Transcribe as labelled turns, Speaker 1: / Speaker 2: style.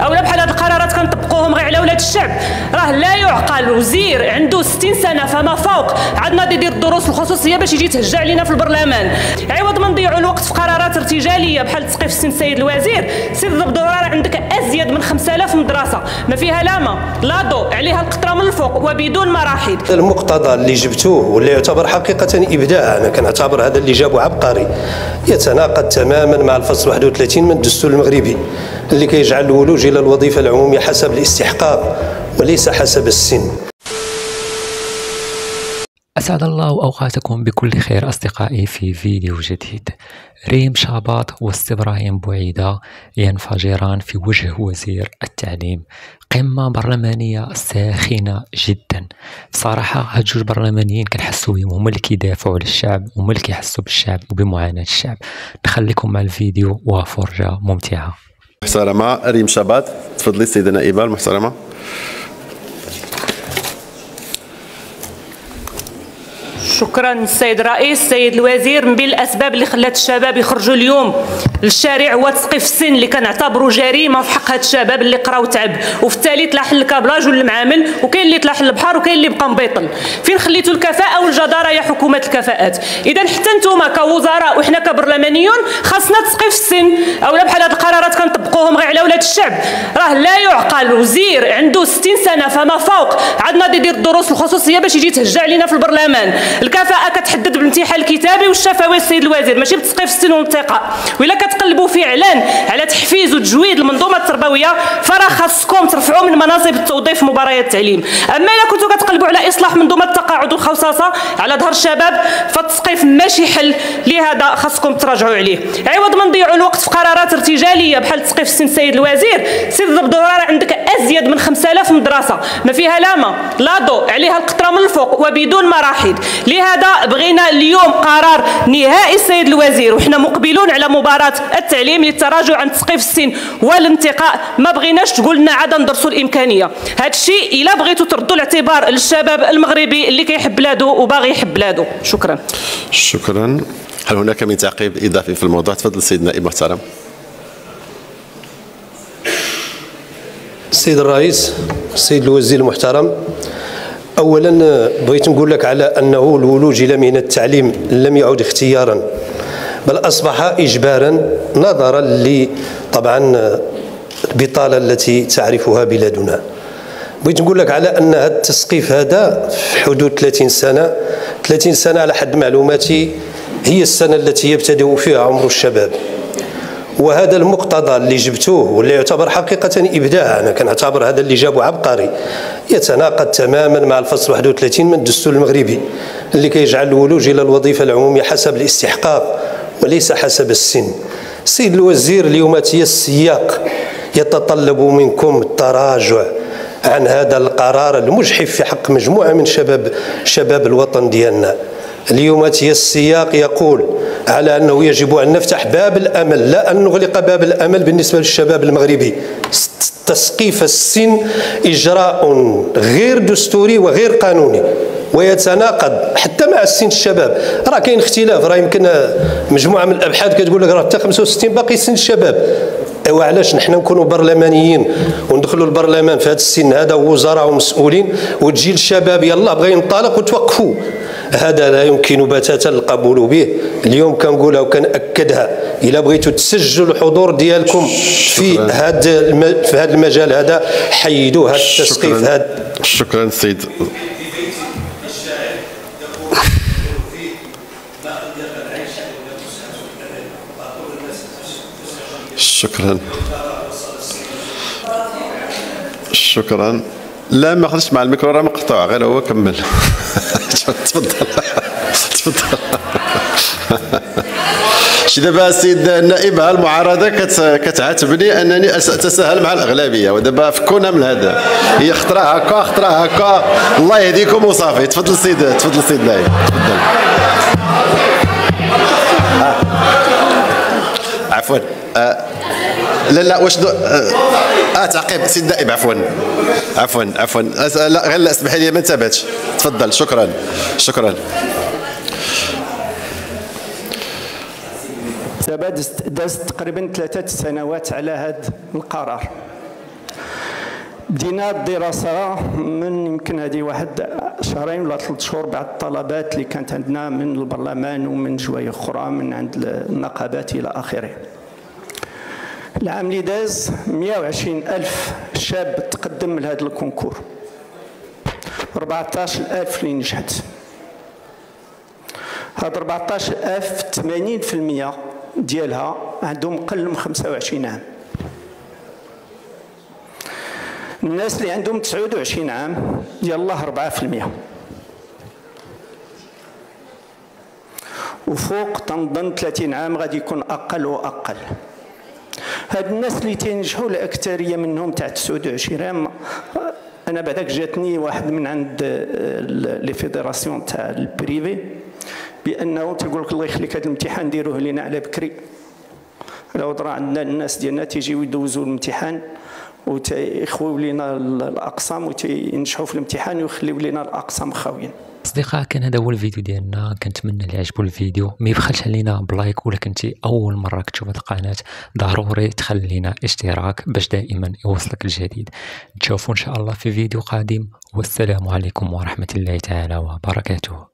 Speaker 1: اولا بحال هاد القرارات كنطبقوهم غير على ولاد الشعب. راه لا يعقل وزير عنده 60 سنه فما فوق عندنا يدير الدروس الخصوصيه باش يجي يتهجى علينا في البرلمان. عوض ما نضيعوا الوقت في قرارات ارتجاليه بحال تسقيف السن السيد الوزير، سيد الدكتور عندك ازيد من 5000 مدرسه ما فيها لا ما لا ضوء، عليها القطره من الفوق وبدون مراحيض.
Speaker 2: المقتضى اللي جبتوه واللي يعتبر حقيقه ابداع، انا كنعتبر هذا اللي جابه عبقري، يتناقض تماما مع الفصل 31 من الدستور المغربي اللي كيجعل الولوج الى الوظيفه العموميه حسب الاستحقاق وليس حسب السن.
Speaker 3: أسعد الله أوقاتكم بكل خير أصدقائي في فيديو جديد. ريم شاباط واستبراهيم بوعيدة ينفجران في وجه وزير التعليم. قمة برلمانية ساخنة جدا بصراحة. هاد جوج برلمانيين كنحسوا بهم، هما اللي كيدافعوا على الشعب، هما اللي كيحسوا بالشعب وبمعاناة الشعب. نخليكم مع الفيديو وفرجة ممتعة.
Speaker 4: محترمة ريم شاباط، تفضلي السيدة النائبة المحترمة.
Speaker 1: شكرا السيد الرئيس. السيد الوزير، من بين الاسباب اللي خلات الشباب يخرجوا اليوم للشارع هو تسقيف السن اللي كنعتبروا جريمه في حق هاد الشباب اللي قراو تعب، وفي التالي تلاح الكابلاج والمعامل، وكاين اللي تلاح البحر وكاين اللي بقى مبيطل. فين خليتوا الكفاءه والجداره يا حكومه الكفاءات؟ اذا حتى نتوما كوزراء وحنا كبرلمانيون خاصنا تسقيف السن، اولا بحال هاد القرارات كنطبقوهم غير على ولاد الشعب. راه لا يعقل وزير عنده 60 سنه فما فوق عندنا يدير الدروس الخصوصيه باش يجي يتهجى علينا في البرلمان. الكفاءة كتحدد بالامتحان الكتابي والشفوي السيد الوزير، ماشي بتسقيف السن والانتقاء. وإلا كتقلبوا فعلا على تحفيز وتجويد المنظومة التربوية فراه خاصكم ترفعوا من مناصب التوظيف في مباريات التعليم. أما إلا كنتوا كتقلبوا على إصلاح منظومة التقاعد والخصاصة على ظهر الشباب فالتسقيف ماشي حل، لهذا خاصكم تراجعوا عليه. عوض ما نضيعوا الوقت في قرارات ارتجالية بحال تسقيف السن السيد الوزير، سيد الدكتور عندك أزيد من 5000 مدرسة ما فيها لا ما لا ضوء، عليها القطرة من الفوق وبدون مراحيض. لهذا بغينا اليوم قرار نهائي السيد الوزير، وحنا مقبلون على مباراة التعليم للتراجع عن تسقيف السن والانتقاء. ما بغيناش تقول لنا عاد ندرسوا الامكانيه. هذا الشيء الا بغيتوا تردوا الاعتبار للشباب المغربي اللي كيحب بلادو وباغي يحب بلادو. شكرا.
Speaker 4: شكرا. هل هناك من تعقيب اضافي في الموضوع؟ تفضل السيد النائب المحترم.
Speaker 2: السيد الرئيس، السيد الوزير المحترم، اولا بغيت نقول لك على انه الولوج الى مهنه التعليم لم يعد اختيارا بل اصبح اجبارا نظرا طبعا البطاله التي تعرفها بلادنا. بغيت نقول لك على ان هذا التسقيف هذا في حدود 30 سنه على حد معلوماتي هي السنه التي يبتدئ فيها عمر الشباب. وهذا المقتضى اللي جبتوه واللي يعتبر حقيقة إبداع، أنا كنعتبر هذا اللي جابه عبقري، يتناقض تماما مع الفصل 31 من الدستور المغربي اللي كيجعل الولوج إلى الوظيفة العمومية حسب الاستحقاق وليس حسب السن. السيد الوزير، اليوم السياق يتطلب منكم التراجع عن هذا القرار المجحف في حق مجموعة من شباب الوطن ديالنا. اليوم السياق يقول على أنه يجب أن نفتح باب الأمل لا أن نغلق باب الأمل بالنسبة للشباب المغربي. تسقيف السن إجراء غير دستوري وغير قانوني ويتناقض حتى مع السن الشباب. راه كاين اختلاف، راه يمكن مجموعة من الأبحاث كتقول لك راه حتى 65 باقي سن الشباب. ايوا علاش نحن نكونوا برلمانيين وندخلوا البرلمان في هذا السن هذا وزراء ومسؤولين وتجي الشباب يلا بغا ينطلق وتوقفوا؟ هذا لا يمكن بتاتا القبول به. اليوم كنقولها وكنأكدها، الا بغيتوا تسجلوا الحضور ديالكم في هذا المجال هذا حيدوا هذا التسقيف هذا.
Speaker 4: شكرا سيد. شكرا. لا ما خرجتش مع الميكرو، راه مقطوع، غير هو كمل. تفضل. شي دابا السيد النائب المعارضه كتعاتبني انني اتساهل مع الاغلبيه، ودابا فكونا من هذا. هي خطره هكا الله يهديكم وصافي. تفضل السيد النائب. تفضل. عفوا. لا واش تعقيب سيد النائب. عفوا لا غير لا اسمح لي ما انتبهتش. تفضل. شكرا.
Speaker 5: دابا دازت تقريبا 3 سنوات على هذا القرار. بدينا الدراسة من يمكن هذه واحد شهرين ولا 3 شهور بعد الطلبات اللي كانت عندنا من البرلمان ومن جوايه أخرى من عند النقابات إلى آخره. العام اللي داز 120,000 شاب تقدم لهذا الكونكور، 14,000 اللي نجحت. هاد 14,000 80% ديالها عندهم قل من 25 عام. الناس اللي عندهم 29 عام يلاه 4%، وفوق تنظن 30 عام غادي يكون أقل وأقل. هاد الناس اللي تينجحوا الأكثرية منهم تاع 29 عام، أنا بعداك جاتني واحد من عند لي فيدراسيون تاع البريفي بأنه تيقول لك الله يخليك هذا الامتحان ديروه لينا على بكري. لو درا عندنا الناس ديالنا تيجيو يدوزوا الامتحان وتيخويو لينا الأقسام وتينجحوا في الامتحان ويخليو لينا الأقسام خاويين.
Speaker 3: أصدقاء، كان هذا هو الفيديو ديالنا. كنتمنى اللي عجبو الفيديو ما يبخلش علينا بلايك، ولا كنتي اول مره كتشوف هذه القناه ضروري تخلي لنا اشتراك باش دائما يوصلك الجديد. نشوفوا ان شاء الله في فيديو قادم، والسلام عليكم ورحمه الله تعالى وبركاته.